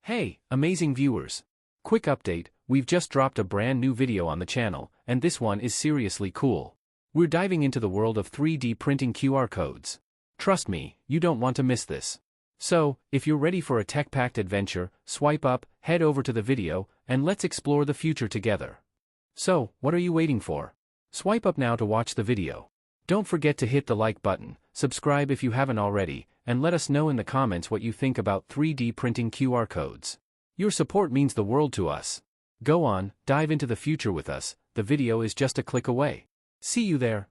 Hey, amazing viewers! Quick update, we've just dropped a brand new video on the channel, and this one is seriously cool. We're diving into the world of 3D printing QR codes. Trust me, you don't want to miss this. So, if you're ready for a tech-packed adventure, swipe up, head over to the video, and let's explore the future together. So, what are you waiting for? Swipe up now to watch the video. Don't forget to hit the like button, subscribe if you haven't already, and let us know in the comments what you think about 3D printing QR codes. Your support means the world to us. Go on, dive into the future with us, the video is just a click away. See you there.